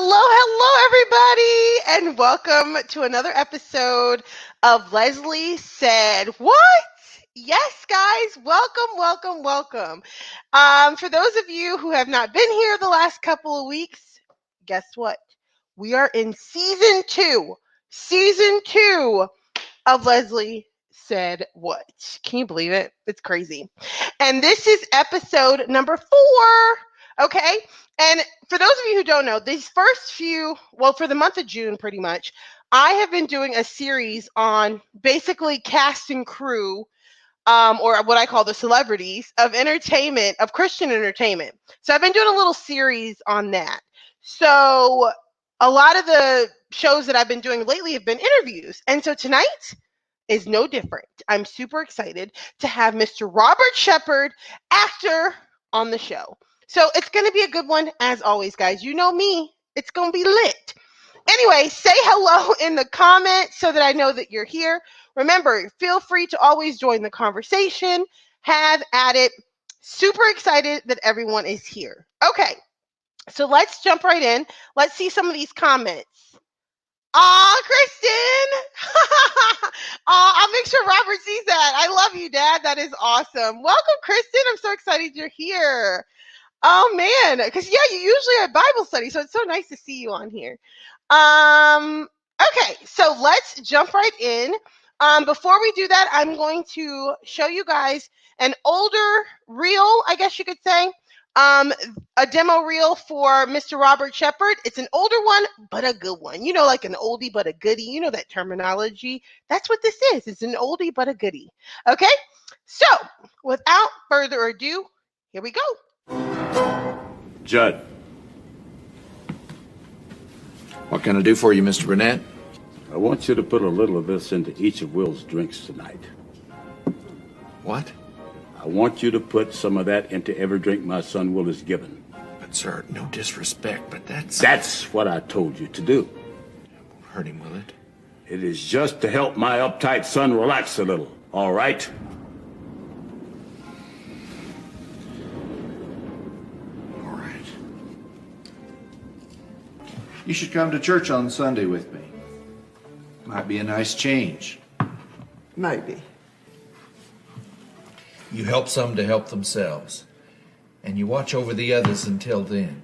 Hello, everybody, and welcome to another episode of Leslie Said What? Yes, guys, welcome. For those of you who have not been here the last couple of weeks, guess what? We are in season two of Leslie Said What? Can you believe it? It's crazy. And this is episode number 4. Okay. And for those of you who don't know, these first few, well, for the month of June, pretty much, I have been doing a series on basically cast and crew, or what I call the celebrities of entertainment, of Christian entertainment. So I've been doing a little series on that. So a lot of the shows that I've been doing lately have been interviews. And so tonight is no different. I'm super excited to have Mr. Robert Shepard, actor, on the show. So it's going to be a good one, as always, guys. You know me, it's going to be lit. Anyway, say hello in the comments so that I know that you're here. Remember, feel free to always join the conversation. Have at it. Super excited that everyone is here. Okay, so let's jump right in. Let's see some of these comments. Aw, Kristen. I'll make sure Robert sees that. I love you, Dad. That is awesome. Welcome, Kristen. I'm so excited you're here. Oh, man. Because, yeah, you usually have Bible study, so it's so nice to see you on here. Okay, so let's jump right in. Before we do that, I'm going to show you guys an older reel, I guess you could say. A demo reel for Mr. Robert Shepard. It's an older one, but a good one. You know, like an oldie but a goodie. You know that terminology. That's what this is. It's an oldie but a goodie. Okay? So, without further ado, here we go. Judd. What can I do for you, Mr. Burnett? I want you to put a little of this into each of Will's drinks tonight. What? I want you to put some of that into every drink my son Will is given. But, sir, no disrespect, but That's what I told you to do. Won't hurt him, will it? It is just to help my uptight son relax a little, all right? All right. You should come to church on Sunday with me. Might be a nice change. Maybe. You help some to help themselves, and you watch over the others until then.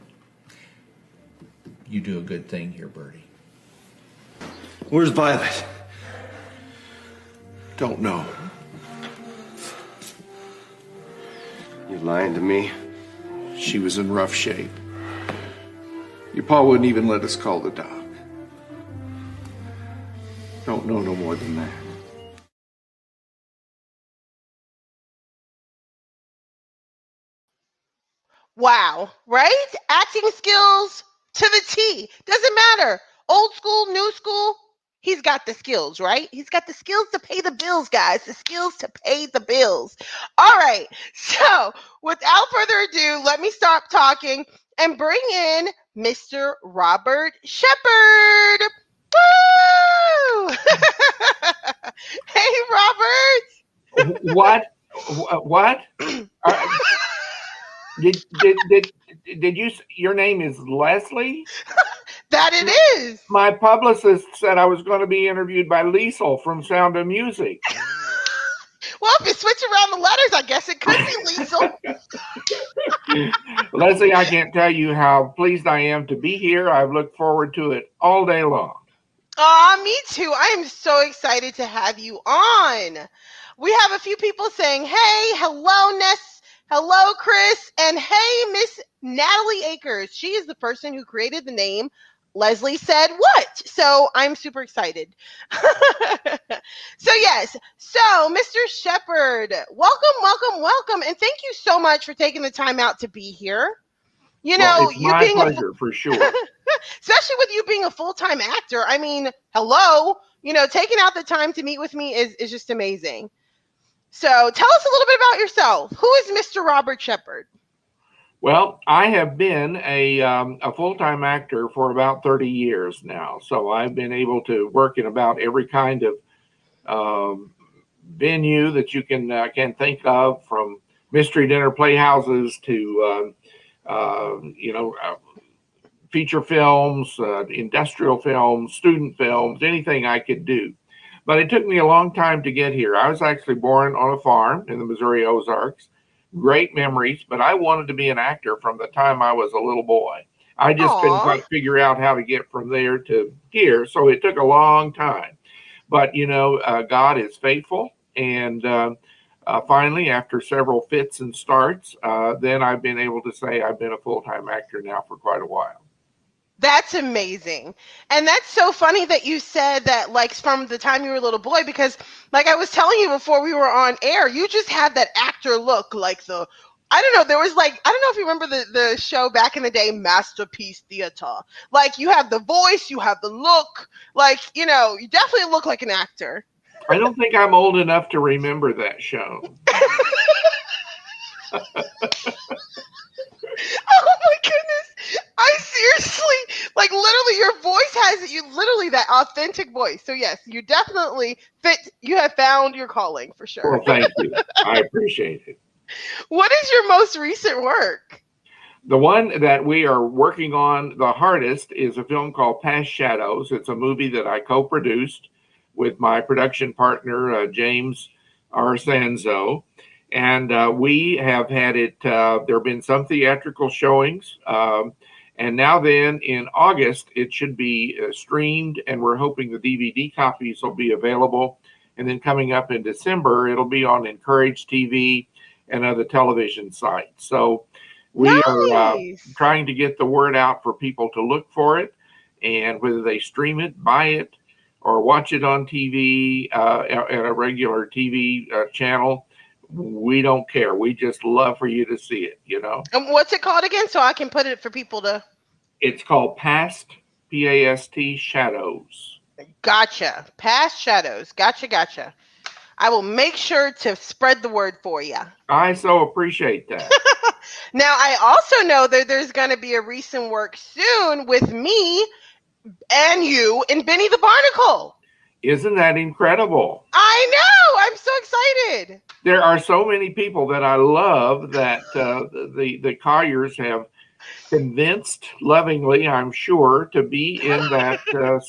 You do a good thing here, Bertie. Where's Violet? Don't know. You lying to me? She was in rough shape. Your pa wouldn't even let us call the doc. Don't know no more than that. Wow, right? Acting skills to the T. Doesn't matter. Old school, new school. He's got the skills, right? He's got the skills to pay the bills, guys. The skills to pay the bills. All right. So, without further ado, let me stop talking and bring in Mr. Robert Shepard. Woo! Hey, Robert. What? What? Did you? Your name is Leslie? That it is. My publicist said I was going to be interviewed by Liesl from Sound of Music. Well, if you switch around the letters, I guess it could be Liesl. Leslie, I can't tell you how pleased I am to be here. I've looked forward to it all day long. Aw, me too. I am so excited to have you on. We have a few people saying, hey, hello, Ness. Hello, Chris. And hey, Miss Natalie Akers. She is the person who created the name Leslie Said What? So I'm super excited. So yes. So Mr. Shepard, welcome. And thank you so much for taking the time out to be here. You know, well, it's you my being pleasure, for sure. Especially with you being a full-time actor. I mean, hello, you know, taking out the time to meet with me is just amazing. So tell us a little bit about yourself. Who is Mr. Robert Shepard? Well, I have been a full-time actor for about 30 years now. So I've been able to work in about every kind of venue that you can think of, from mystery dinner playhouses to feature films, industrial films, student films, anything I could do. But it took me a long time to get here. I was actually born on a farm in the Missouri Ozarks. Great memories, but I wanted to be an actor from the time I was a little boy. I just couldn't Aw. quite figure out how to get from there to here, so it took a long time. But God is faithful, and finally, after several fits and starts, then I've been able to say I've been a full-time actor now for quite a while. That's amazing. And that's so funny that you said that, like, from the time you were a little boy, because, like I was telling you before we were on air, you just had that actor look, like I don't know, there was like, I don't know if you remember the show back in the day, Masterpiece Theater. Like, you have the voice, you have the look, like, you definitely look like an actor. I don't think I'm old enough to remember that show. Oh my goodness. I seriously, like, literally your voice has literally that authentic voice. So yes, you definitely fit. You have found your calling for sure. Well, thank you. I appreciate it. What is your most recent work? The one that we are working on the hardest is a film called Past Shadows. It's a movie that I co-produced with my production partner, James Arsanzo. And we have had it, there have been some theatrical showings. And now then in August, it should be streamed, and we're hoping the DVD copies will be available. And then coming up in December, it'll be on Encourage TV and other television sites. So we are trying to get the word out for people to look for it, and whether they stream it, buy it, or watch it on TV, at a regular TV channel. We don't care. We just love for you to see it, And what's it called again, so I can put it for people to? It's called Past, P-A-S-T, Shadows. Gotcha. Past Shadows. Gotcha. I will make sure to spread the word for you. I so appreciate that. Now, I also know that there's going to be a recent work soon with me and you and Benny the Barnacle. Isn't that incredible? I know. I'm so excited. There are so many people that I love that the Colliers have convinced lovingly, I'm sure, to be in that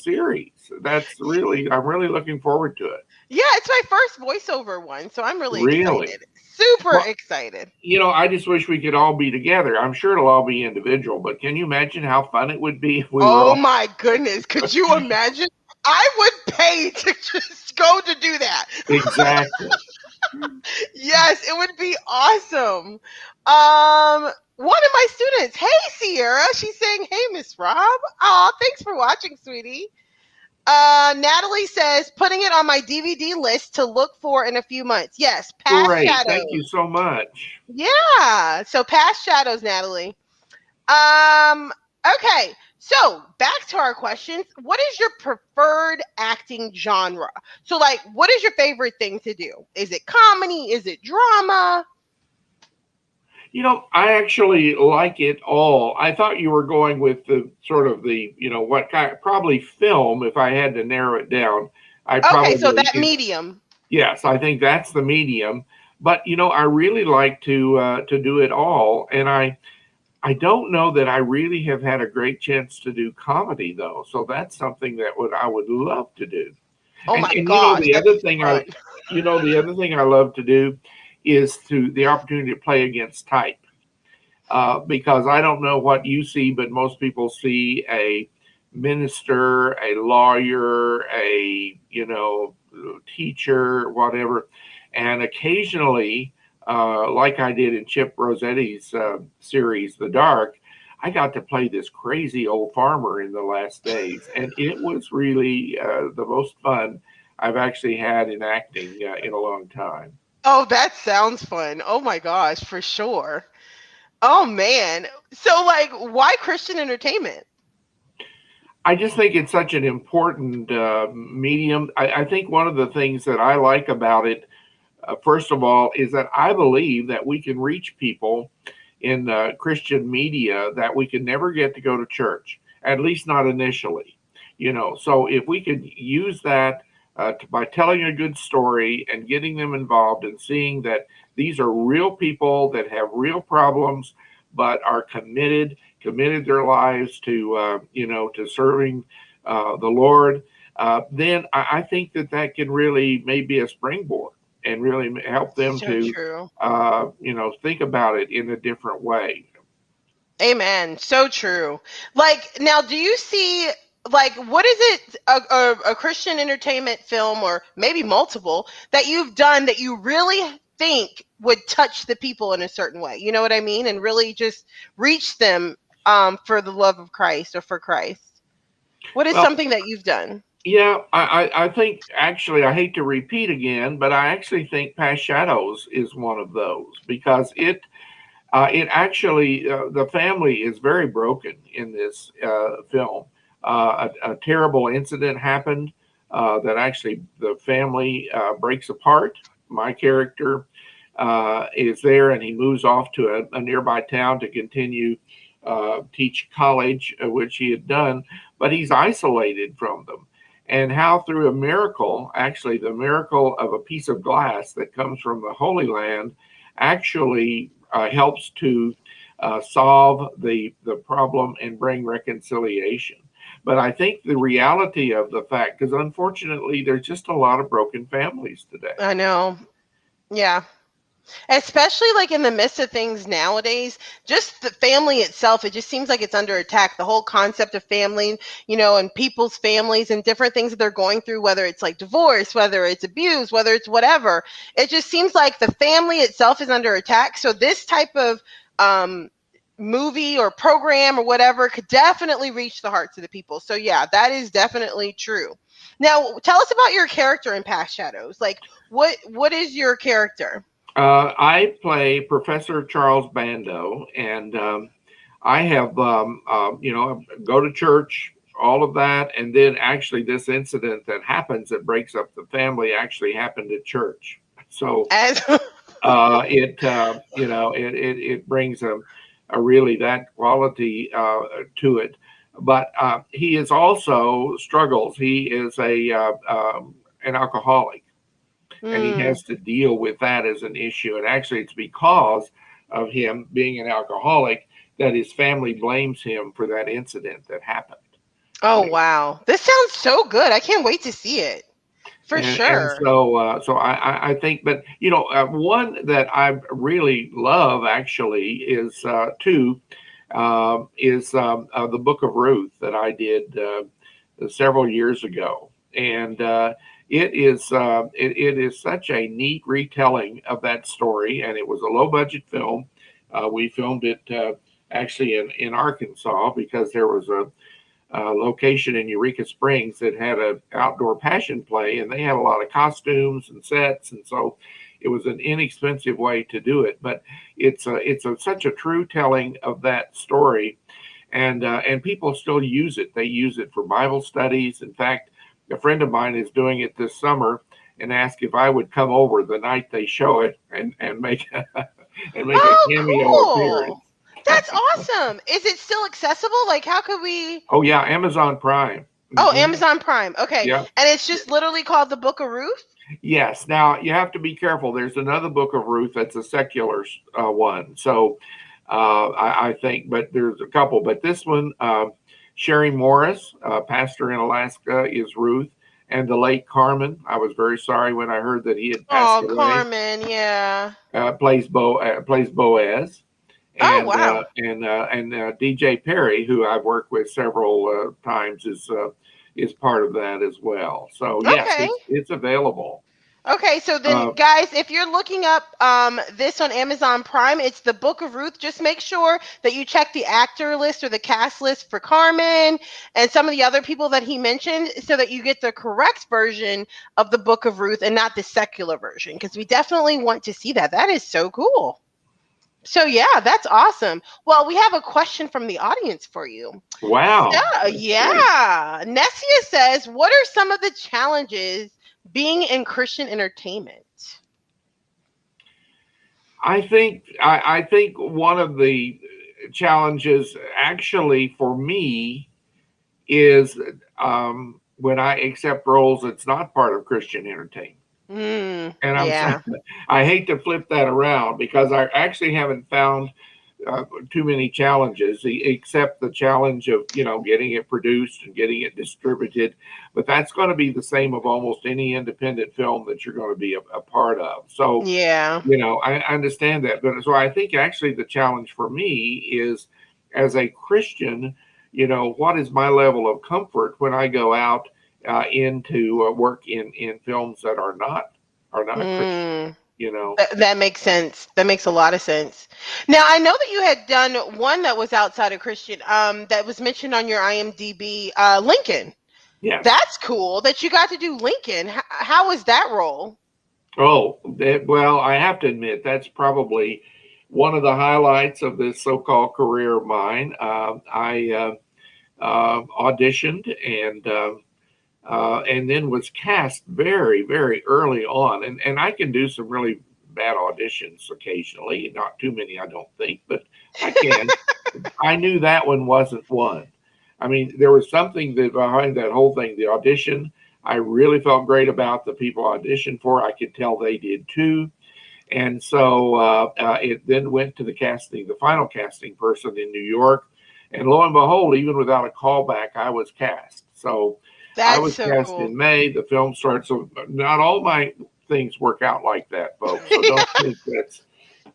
series. I'm really looking forward to it. Yeah, it's my first voiceover one, so I'm really excited. Well, Excited. I just wish we could all be together. I'm sure it'll all be individual, but can you imagine how fun it would be if we were all... My goodness. Could you imagine? I would pay to just go to do that. Exactly. Yes, it would be awesome. One of my students, hey Sierra, she's saying, hey Miss Rob. Aw, thanks for watching, sweetie. Natalie says, putting it on my DVD list to look for in a few months. Yes, Past Great. Shadows. Thank you so much. Yeah, so Past Shadows, Natalie. Okay, so back to our questions. What is your preferred acting genre? So, like, what is your favorite thing to do? Is it comedy? Is it drama? I actually like it all. I thought you were going with the sort of the, what kind, probably film, if I had to narrow it down. So that medium. Yes, I think that's the medium. But, I really like to do it all. And I don't know that I really have had a great chance to do comedy, though. So that's something that I would love to do. Oh, my gosh. The other thing I love to do is the opportunity to play against type, because I don't know what you see, but most people see a minister, a lawyer, a teacher, whatever, and occasionally, like I did in Chip Rossetti's series, The Dark, I got to play this crazy old farmer in the last days, and it was really the most fun I've actually had in acting in a long time. Oh, that sounds fun. Oh my gosh, for sure. Oh man. So, like, why Christian entertainment? I just think it's such an important medium. I think one of the things that I like about it, first of all, is that I believe that we can reach people in Christian media that we can never get to go to church, at least not initially. So if we could use that by telling a good story and getting them involved and seeing that these are real people that have real problems but are committed committed their lives to to serving the Lord, then I think that can really maybe a springboard and really help them So to true. think about it in a different way. Amen. So true. Like, now, do you see, like, what is it, a Christian entertainment film, or maybe multiple, that you've done that you really think would touch the people in a certain way? You know what I mean? And really just reach them for the love of Christ or for Christ. What is Well, something that you've done? yeah, I think actually, I hate to repeat again, but I actually think Past Shadows is one of those, because it actually, the family is very broken in this film. A terrible incident happened that actually the family breaks apart. My character is there, and he moves off to a nearby town to continue teach college, which he had done, but he's isolated from them. And how through a miracle, actually the miracle of a piece of glass that comes from the Holy Land, actually helps to solve the problem and bring reconciliation. But I think the reality of the fact, because unfortunately there's just a lot of broken families today. I know. Yeah. Especially like in the midst of things nowadays, just the family itself, it just seems like it's under attack. The whole concept of family, and people's families and different things that they're going through, whether it's like divorce, whether it's abuse, whether it's whatever, it just seems like the family itself is under attack. So this type of movie or program or whatever could definitely reach the hearts of the people. So yeah, that is definitely true. Now, tell us about your character in Past Shadows. Like, what is your character? I play Professor Charles Bando, and I have, go to church, all of that, and then actually this incident that happens that breaks up the family actually happened at church. So it brings a really that quality to it. But he is also struggles. He is an alcoholic. And he has to deal with that as an issue. And actually, it's because of him being an alcoholic that his family blames him for that incident that happened. Oh, wow. This sounds so good. I can't wait to see it. For sure. And so I think, but, one that I really love actually is the Book of Ruth that I did several years ago. And it is such a neat retelling of that story, and it was a low budget film. We filmed it actually in Arkansas, because there was a location in Eureka Springs that had an outdoor passion play, and they had a lot of costumes and sets, and so it was an inexpensive way to do it. But it's such a true telling of that story, and people still use it. They use it for Bible studies. In fact, a friend of mine is doing it this summer and asked if I would come over the night they show it and make a cameo appearance. That's awesome. Is it still accessible? Like, how could we? Oh yeah, Amazon Prime. Oh, Amazon Prime. Okay. Yeah. And it's just literally called The Book of Ruth? Yes. Now you have to be careful. There's another Book of Ruth that's a secular one. So I think, but there's a couple. But this one, Sherry Morris, pastor in Alaska, is Ruth, and the late Carmen. I was very sorry when I heard that he had passed away. Oh, Carmen, yeah. Plays Boaz. And, wow. And DJ Perry, who I've worked with several times, is part of that as well. So yes, Okay. it's available. Okay, so then, guys, if you're looking up this on Amazon Prime, it's The Book of Ruth. Just make sure that you check the actor list or the cast list for Carmen and some of the other people that he mentioned, so that you get the correct version of The Book of Ruth and not the secular version, because we definitely want to see that. That is so cool. So, yeah, that's awesome. Well, we have a question from the audience for you. Wow. Yeah. Nessia says, what are some of the challenges being in Christian entertainment? I think one of the challenges actually for me is when I accept roles that's not part of Christian entertainment. And I hate to flip that around, because I actually haven't found too many challenges, except the challenge of, getting it produced and getting it distributed. But that's going to be the same of almost any independent film that you're going to be a part of. So, Yeah. I understand that. But so I think actually the challenge for me is, as a Christian, what is my level of comfort when I go out into work in films that are not Christian, That makes sense. That makes a lot of sense. Now, I know that you had done one that was outside of Christian, that was mentioned on your IMDb, Lincoln. Yeah. That's cool that you got to do Lincoln. How was that role? Oh, well, I have to admit, that's probably one of the highlights of this so-called career of mine. I auditioned and then was cast very, very early on. And I can do some really bad auditions occasionally. Not too many, I don't think, but I can. I knew that one wasn't one. I mean, there was something behind that whole thing, the audition. I really felt great about the people I auditioned for. I could tell they did too. And so it then went to the final casting person in New York. And lo and behold, even without a callback, I was cast. So I was cast in May. The film starts. So not all my things work out like that, folks. So don't think that's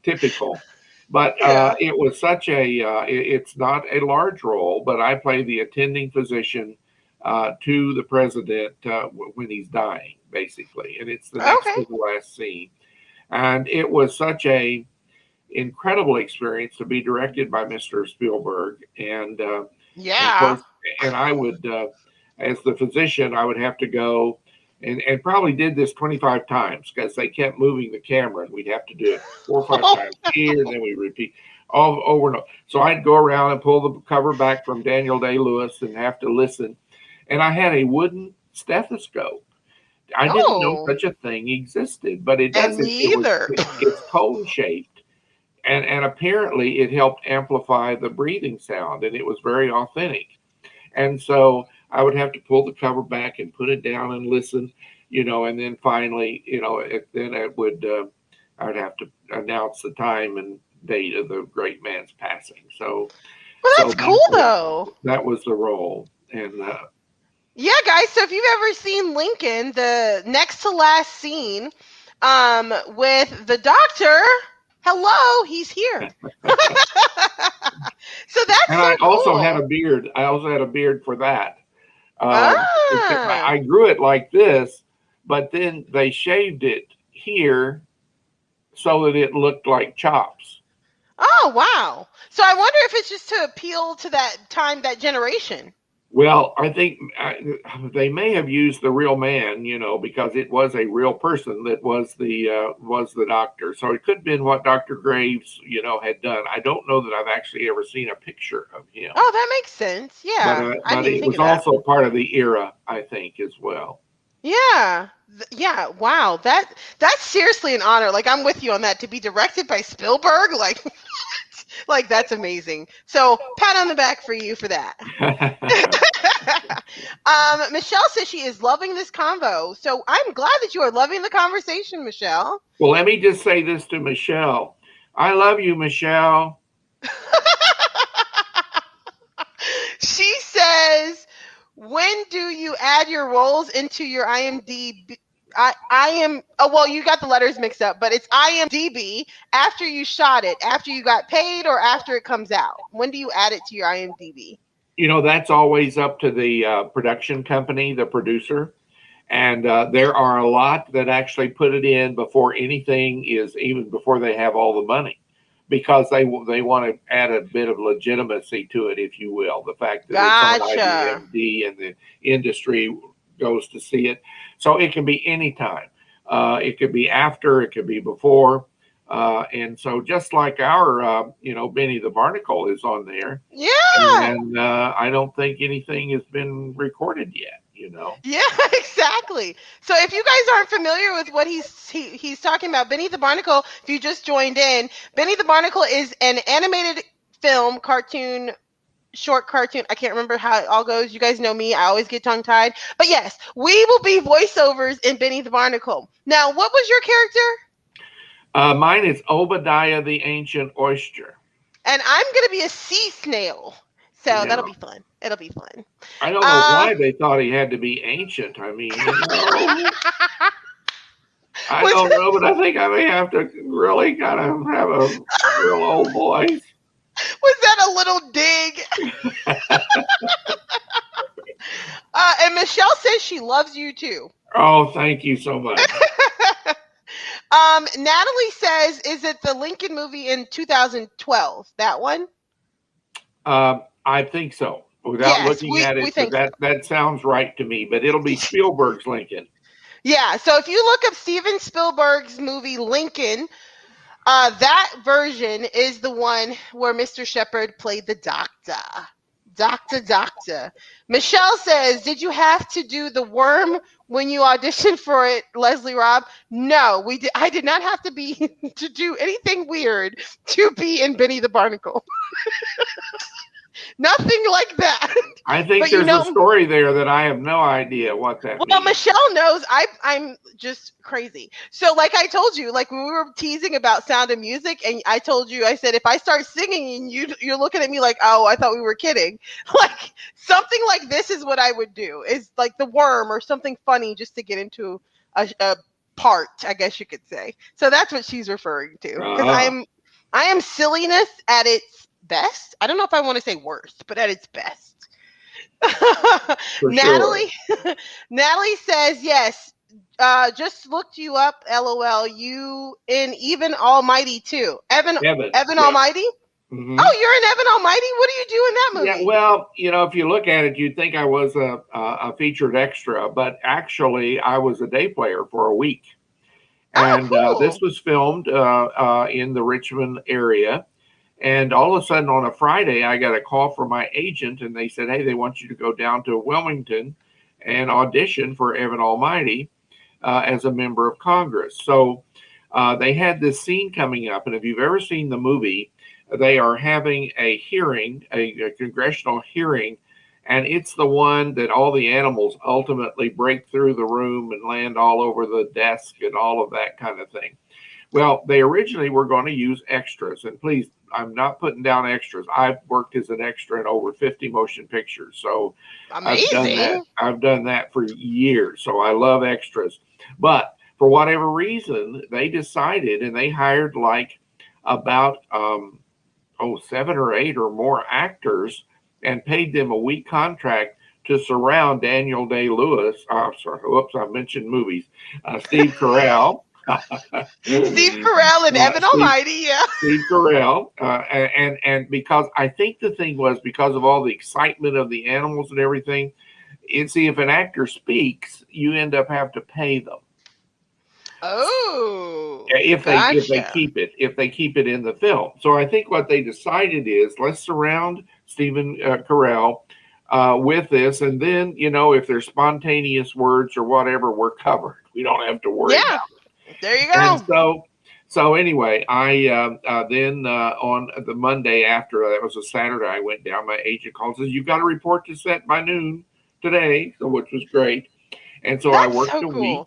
typical. But it was such it's not a large role, but I play the attending physician to the president when he's dying, basically. And it's the next to the last scene. And it was such a incredible experience to be directed by Mr. Spielberg. And of course, and I would, as the physician, I would have to go and probably did this 25 times because they kept moving the camera, and we'd have to do it 4 or 5 times here, and then we repeat all over and over. So I'd go around and pull the cover back from Daniel Day-Lewis and have to listen. And I had a wooden stethoscope. I didn't know such a thing existed, but it doesn't. It's cone shaped, and apparently it helped amplify the breathing sound, and it was very authentic. And so I would have to pull the cover back and put it down and listen, and then finally, I would have to announce the time and date of the great man's passing. So, that's cool though. That was the role, and. Yeah, guys. So if you've ever seen Lincoln, the next to last scene, with the doctor, hello, he's here. So that's. And I also had a beard. I also had a beard for that. I grew it like this, but then they shaved it here so that it looked like chops. Oh wow! So I wonder if it's just to appeal to that generation. Well, I think they may have used the real man, because it was a real person that was the doctor. So it could have been what Dr. Graves, had done. I don't know that I've actually ever seen a picture of him. Oh, that makes sense. Yeah, but it was also part of the era, I think, as well. Yeah. Yeah. Wow. That's seriously an honor. Like, I'm with you on that. To be directed by Spielberg, like that's amazing. So pat on the back for you for that. Michelle says she is loving this convo. So I'm glad that you are loving the conversation, Michelle. Well, let me just say this to Michelle. I love you, Michelle. She says, when do you add your roles into your IMDb? You got the letters mixed up, but it's IMDb after you shot it, after you got paid, or after it comes out. When do you add it to your IMDb? That's always up to the production company, the producer. And there are a lot that actually put it in before anything is, even before they have all the money, because they want to add a bit of legitimacy to it, if you will. The fact that it's on IMDb and the industry goes to see it. So it can be any time. It could be after, it could be before. And so just like our, Benny the Barnacle is on there. Yeah. And I don't think anything has been recorded yet, Yeah, exactly. So if you guys aren't familiar with what he's talking about, Benny the Barnacle, if you just joined in, Benny the Barnacle is an animated film, short cartoon. I can't remember how it all goes. You guys know me. I always get tongue-tied. But yes, we will be voiceovers in Benny the Barnacle. Now, what was your character? Mine is Obadiah the Ancient Oyster. And I'm going to be a sea snail. So Yeah. that'll be fun. It'll be fun. I don't know why they thought he had to be ancient. I mean, I don't know, but I think I may have to really kind of have a real old voice. Was that a little dig? And Michelle says she loves you too. Oh, thank you so much. Natalie says, is it the Lincoln movie in 2012? That one? I think so. Without looking at it, that sounds right to me. But it'll be Spielberg's Lincoln. Yeah. So if you look up Steven Spielberg's movie Lincoln, that version is the one where Mr. Shepard played the doctor. Doctor. Michelle says, did you have to do the worm when you auditioned for it, Leslie Robb? No, we did. I did not have to do anything weird to be in Benny the Barnacle. Nothing like that. I think there's a story there that I have no idea what that means. Well, Michelle knows I'm just crazy. So like I told you, like when we were teasing about Sound of Music, and I told you, I said, if I start singing and you're looking at me like, oh, I thought we were kidding. Like something like this is what I would do, is like the worm or something funny just to get into a part, I guess you could say. So that's what she's referring to. Because I am silliness at its best. I don't know if I want to say worst, but at its best. Natalie says, yes, just looked you up, LOL. You in Even Almighty too. Evan Almighty? Mm-hmm. Oh, you're in Evan Almighty? What do you do in that movie? Yeah, well, if you look at it, you'd think I was a featured extra, but actually I was a day player for a week. And cool. This was filmed in the Richmond area. And all of a sudden on a Friday, I got a call from my agent, and they said, hey, they want you to go down to Wilmington and audition for Evan Almighty as a member of Congress. So they had this scene coming up. And if you've ever seen the movie, they are having a hearing, a congressional hearing, and it's the one that all the animals ultimately break through the room and land all over the desk and all of that kind of thing. Well, they originally were going to use extras, and please, I'm not putting down extras. I've worked as an extra in over 50 motion pictures, so amazing. I've done that for years, so I love extras. But for whatever reason, they decided, and they hired like about 7 or 8 or more actors, and paid them a week contract to surround Daniel Day-Lewis. I mentioned movies. Steve Carell. Steve Carell and Evan Almighty, yeah. Steve Carell, and because I think the thing was because of all the excitement of the animals and everything, if an actor speaks, you end up having to pay them. Oh, if they keep it in the film. So I think what they decided is let's surround Stephen Carell with this, and then if there's spontaneous words or whatever, we're covered. We don't have to worry about it. There you go. And so anyway, I then on the Monday after, that was a Saturday, I went down. My agent called and says, you've got to report to set by noon today, which was great. And so I worked a week,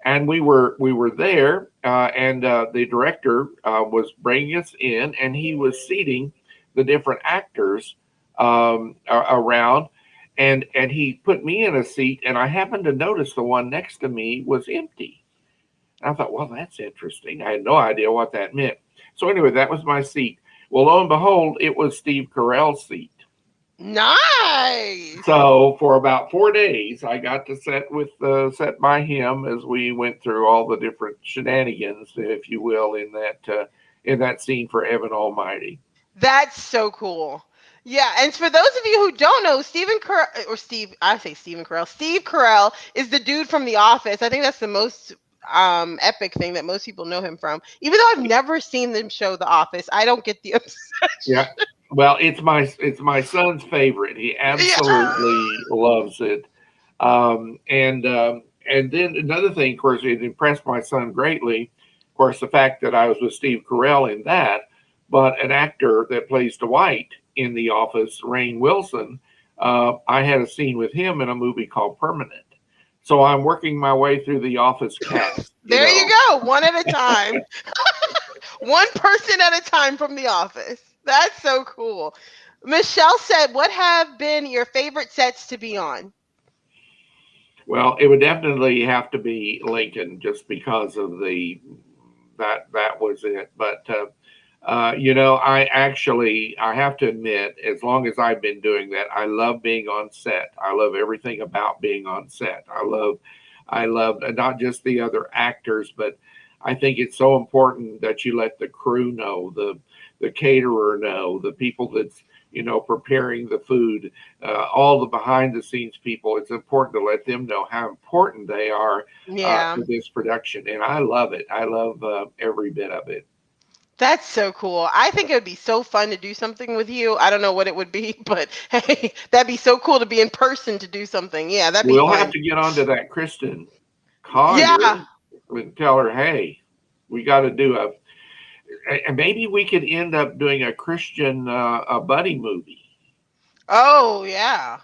and we were there, and the director was bringing us in, and he was seating the different actors around, and he put me in a seat, and I happened to notice the one next to me was empty. I thought, well, that's interesting. I had no idea what that meant. So anyway, that was my seat. Well, lo and behold, it was Steve Carell's seat. Nice. So for about 4 days, I got to set by him as we went through all the different shenanigans, if you will, in that scene for Evan Almighty. That's so cool. Yeah, and for those of you who don't know, Steve Carell is the dude from The Office. I think that's the most epic thing that most people know him from. Even though I've never seen them show The Office, I don't get the obsession. Yeah, well, it's my son's favorite. He absolutely loves it. And then another thing, of course, it impressed my son greatly. Of course, the fact that I was with Steve Carell in that, but an actor that plays Dwight in The Office, Rainn Wilson, I had a scene with him in a movie called Permanent. So I'm working my way through The Office cast. You go, one at a time. One person at a time from The Office. That's so cool. Michelle said, what have been your favorite sets to be on? Well, it would definitely have to be Lincoln, just because of that was it. But I have to admit, as long as I've been doing that, I love being on set. I love everything about being on set. I love not just the other actors, but I think it's so important that you let the crew know, the caterer know, the people that's preparing the food, all the behind the scenes people. It's important to let them know how important they are Yeah. to this production, and I love it. I love every bit of it. That's so cool. I think it would be so fun to do something with you. I don't know what it would be, but hey, that'd be so cool to be in person to do something. Yeah, that'd be We'll fun. have to get onto that Kristen Collier Yeah. and tell her, hey, we got to do and maybe we could end up doing a Christian a buddy movie. Oh, yeah.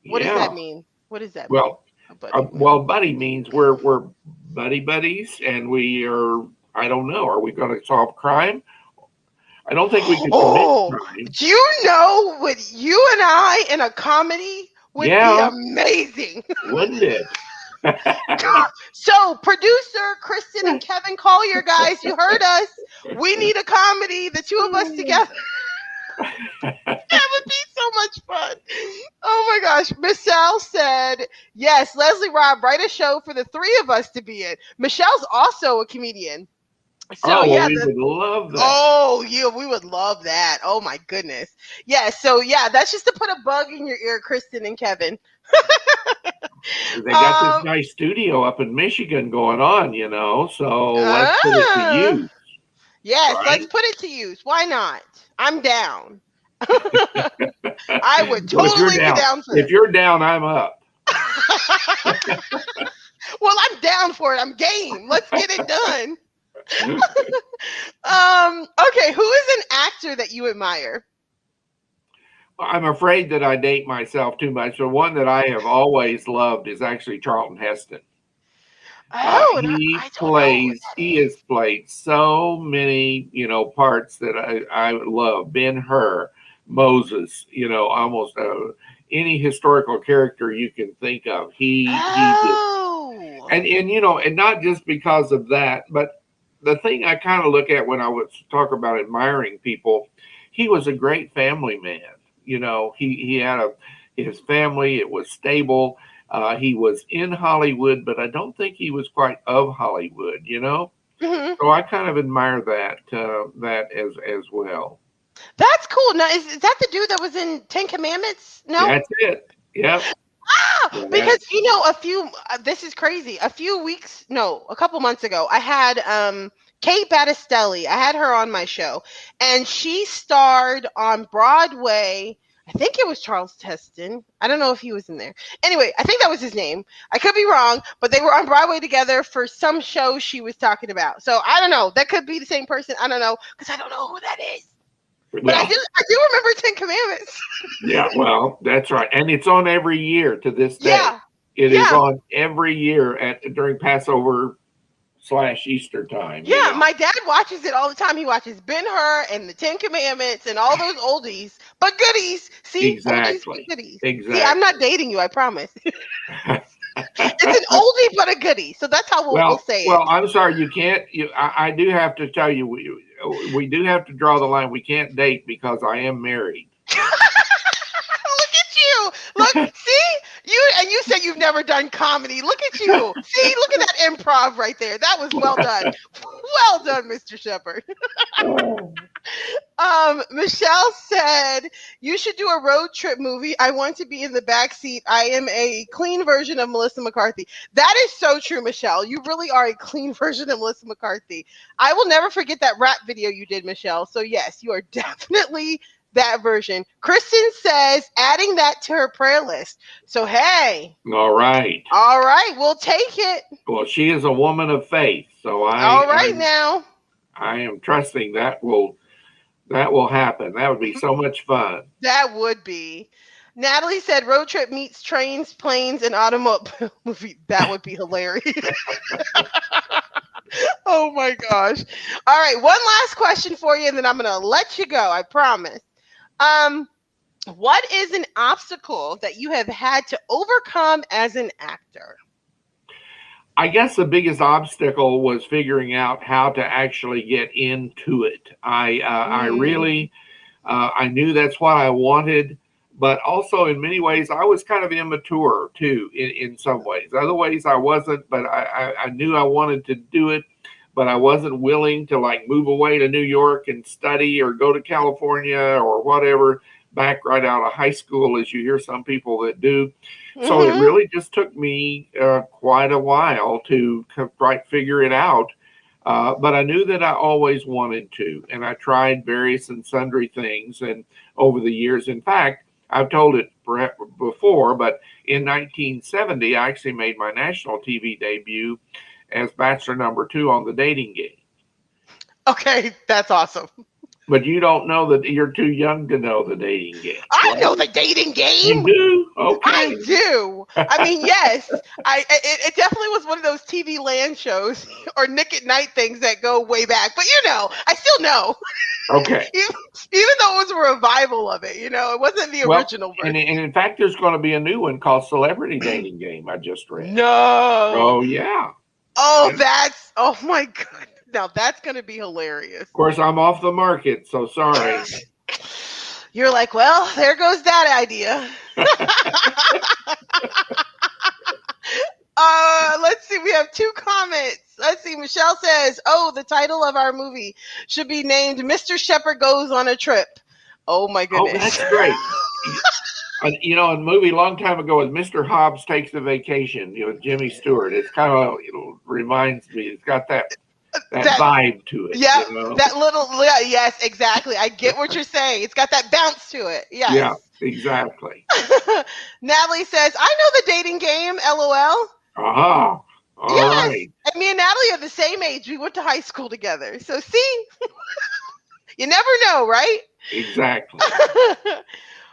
What does Yeah. that mean? What does that mean? Well, A buddy. buddy means we're buddies, and we are. I don't know. Are we going to solve crime? I don't think we can Oh, commit crime. do you know what you and I in a comedy would Yeah. be amazing? Wouldn't it? So, producer Kristen and Kevin Collier, guys, you heard us. We need a comedy, the two of us together. That would be so much fun. Oh my gosh. Michelle said, yes, Leslie Robb, write a show for the three of us to be in. Michelle's also a comedian. So Oh, yeah, we would love that. oh yeah, we would love that. Oh my goodness. Yeah, so yeah, that's just to put a bug in your ear, Kristen and Kevin. They got this nice studio up in Michigan going on, so let's put it to use. Yes, Right? let's put it to use. Why not? I'm down. I would Well, if you're totally be down for If it. you're down, I'm up. Well, I'm down for it. I'm game. Let's get it done. Okay, who is an actor that you admire? I'm afraid that I date myself too much. The one that I have always loved is actually Charlton Heston. Oh, and He I don't know who that he has played so many, parts that I love. Ben-Hur, Moses, almost any historical character you can think of. He did. Oh. And not just because of that, but the thing I kind of look at when I would talk about admiring people, he was a great family man. He had his family. It was stable. He was in Hollywood, but I don't think he was quite of Hollywood. Mhm. So I kind of admire that as well. That's cool. Now, is that the dude that was in Ten Commandments? No. That's it. Yep. Yeah. Because this is crazy. A couple months ago, I had Kate Battistelli. I had her on my show, and she starred on Broadway. I think it was Charles Heston. I don't know if he was in there. Anyway, I think that was his name. I could be wrong, but they were on Broadway together for some show she was talking about. So I don't know. That could be the same person. I don't know, because I don't know who that is. But I do remember Ten Commandments. Yeah, well, that's right. And it's on every year to this day. Yeah. It is Yeah. on every year during Passover / Easter time. Yeah, my dad watches it all the time. He watches Ben-Hur and the Ten Commandments and all those oldies, but goodies. See, Exactly. oldies but goodies. Exactly. See, I'm not dating you, I promise. It's an oldie but a goodie, so that's how we'll say it. Well, I'm sorry, you can't. I do have to tell you, we do have to draw the line. We can't date because I am married. Look at you. Look, see? You said you've never done comedy. Look at you. See, look at that improv right there. That was well done. Well done, Mr. Shepard. Michelle said, you should do a road trip movie. I want to be in the back seat. I am a clean version of Melissa McCarthy. That is so true, Michelle. You really are a clean version of Melissa McCarthy. I will never forget that rap video you did, Michelle. So yes, you are definitely that version. Kristen says, adding that to her prayer list. So hey. All right. We'll take it. Well, she is a woman of faith, so now. I am trusting that will happen. That would be so much fun. That would be. Natalie said road trip meets trains, planes, and automobile movie. That would be hilarious. Oh my gosh. All right, one last question for you, and then I'm gonna let you go. I promise. Um, what is an obstacle that you have had to overcome as an actor? I guess the biggest obstacle was figuring out how to actually get into it. I really I knew that's what I wanted, but also in many ways I was kind of immature too. In some ways, other ways I wasn't, but I knew I wanted to do it, but I wasn't willing to like move away to New York and study or go to California or whatever back right out of high school, as you hear some people that do. So it Mm-hmm. really just took me quite a while to right figure it out. But I knew that I always wanted to, and I tried various and sundry things. And over the years, in fact, I've told it before, but in 1970, I actually made my national TV debut as Bachelor number 2 on The Dating Game. Okay, that's awesome. But you don't know that you're too young to know The Dating Game. I Right? know The Dating You Game. do? I Okay. do. I mean, yes, it definitely was one of those TV land shows or Nick at Night things that go way back. But I still know, Okay. even though it was a revival of it. It wasn't the Well, original and version. in fact, there's going to be a new one called Celebrity Dating Game. I just read. No. Oh yeah. Oh, Yeah. oh my God. Now that's going to be hilarious. Of course, I'm off the market, so sorry. You're like, well, there goes that idea. Let's see. We have 2 comments. Let's see. Michelle says, "Oh, the title of our movie should be named Mr. Shepherd Goes on a Trip." Oh my Oh, goodness. that's great. A movie a long time ago was Mr. Hobbs Takes a Vacation. Jimmy Stewart. It's kind of reminds me. It's got that vibe to it. Yeah, that little. Yeah, yes, exactly. I get what you're saying. It's got that bounce to it. Yes. Yeah, exactly. Natalie says, "I know The Dating Game." LOL. Aha. All Yes. right. And me and Natalie are the same age. We went to high school together. So see, you never know, right? Exactly.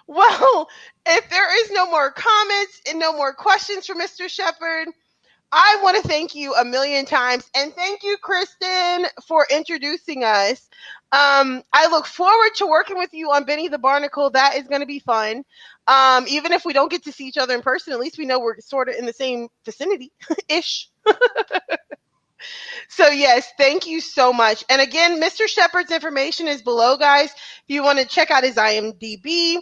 Well, if there is no more comments and no more questions for Mr. Shepherd, I want to thank you a million times. And thank you, Kristen, for introducing us. I look forward to working with you on Benny the Barnacle. That is going to be fun. Even if we don't get to see each other in person, at least we know we're sort of in the same vicinity-ish. So yes, thank you so much. And again, Mr. Shepherd's information is below, guys. If you want to check out his IMDb,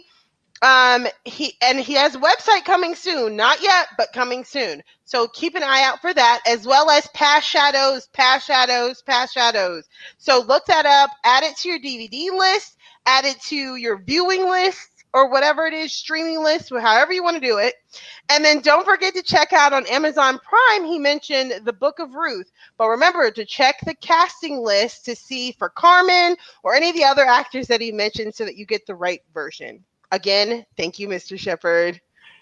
he has a website coming soon. Not yet, but coming soon. So keep an eye out for that, as well as Past Shadows. So look that up, add it to your DVD list, add it to your viewing list, or whatever it is, streaming list, or however you want to do it. And then don't forget to check out on Amazon Prime, he mentioned The Book of Ruth. But remember to check the casting list to see for Carmen or any of the other actors that he mentioned so that you get the right version. Again, thank you, Mr. Shepherd.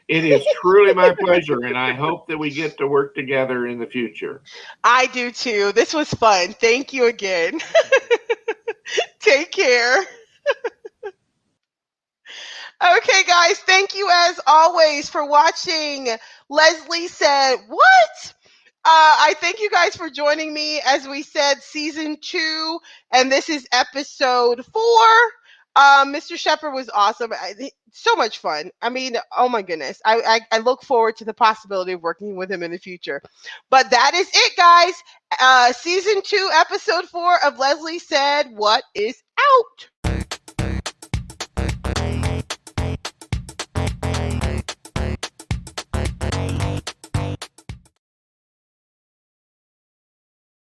It is truly my pleasure, and I hope that we get to work together in the future. I do too. This was fun. Thank you again. Take care. Okay, guys, thank you as always for watching. Leslie said, what? I thank you guys for joining me. As we said, season 2, and this is episode 4. Mr. Shepherd was awesome. So much fun. I mean, oh my goodness. I look forward to the possibility of working with him in the future. But that is it, guys. Season 2, episode 4 of Leslie Said What is out.